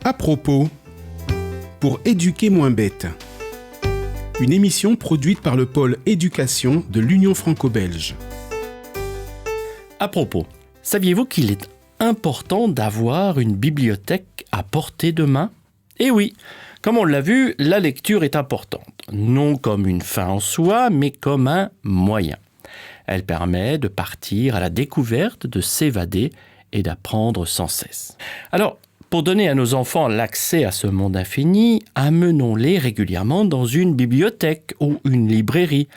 À propos, pour éduquer moins bête. Une émission produite par le pôle éducation de l'Union franco-belge. À propos, saviez-vous qu'il est important d'avoir une bibliothèque à portée de main ? Eh oui, comme on l'a vu, la lecture est importante, non comme une fin en soi, mais comme un moyen. Elle permet de partir à la découverte, de s'évader et d'apprendre sans cesse. Alors, pour donner à nos enfants l'accès à ce monde infini, amenons-les régulièrement dans une bibliothèque ou une librairie.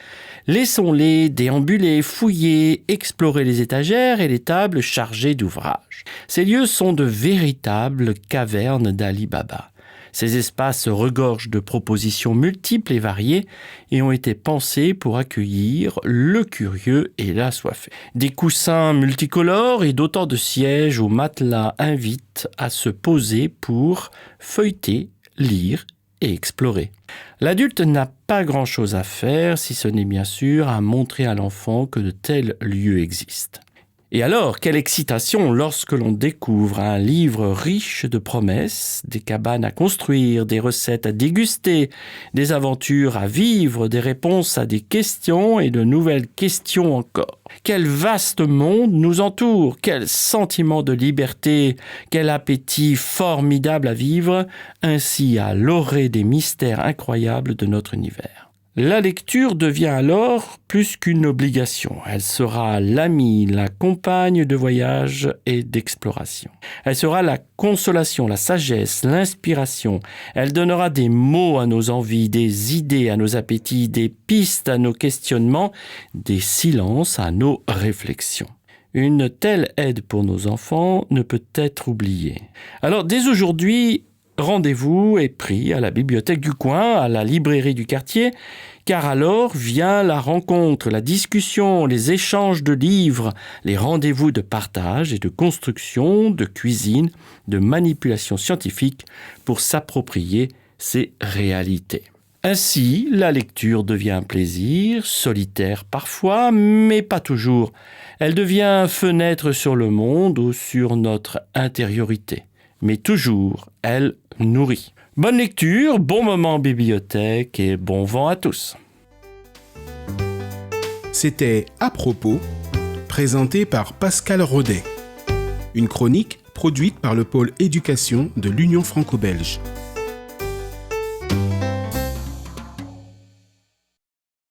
Laissons-les déambuler, fouiller, explorer les étagères et les tables chargées d'ouvrages. Ces lieux sont de véritables cavernes d'Ali Baba. Ces espaces regorgent de propositions multiples et variées et ont été pensés pour accueillir le curieux et l'assoiffé. Des coussins multicolores et d'autant de sièges ou matelas invitent à se poser pour feuilleter, lire et explorer. L'adulte n'a pas grand-chose à faire si ce n'est bien sûr à montrer à l'enfant que de tels lieux existent. Et alors, quelle excitation lorsque l'on découvre un livre riche de promesses, des cabanes à construire, des recettes à déguster, des aventures à vivre, des réponses à des questions et de nouvelles questions encore. Quel vaste monde nous entoure, quel sentiment de liberté, quel appétit formidable à vivre, ainsi à l'orée des mystères incroyables de notre univers. La lecture devient alors plus qu'une obligation. Elle sera l'amie, la compagne de voyage et d'exploration. Elle sera la consolation, la sagesse, l'inspiration. Elle donnera des mots à nos envies, des idées à nos appétits, des pistes à nos questionnements, des silences à nos réflexions. Une telle aide pour nos enfants ne peut être oubliée. Alors dès aujourd'hui, rendez-vous est pris à la bibliothèque du coin, à la librairie du quartier, car alors vient la rencontre, la discussion, les échanges de livres, les rendez-vous de partage et de construction, de cuisine, de manipulation scientifique pour s'approprier ces réalités. Ainsi, la lecture devient un plaisir, solitaire parfois, mais pas toujours. Elle devient fenêtre sur le monde ou sur notre intériorité. Mais toujours, elle nourrit. Bonne lecture, bon moment en bibliothèque et bon vent à tous. C'était À propos, présenté par Pascal Rodet. Une chronique produite par le pôle éducation de l'Union franco-belge.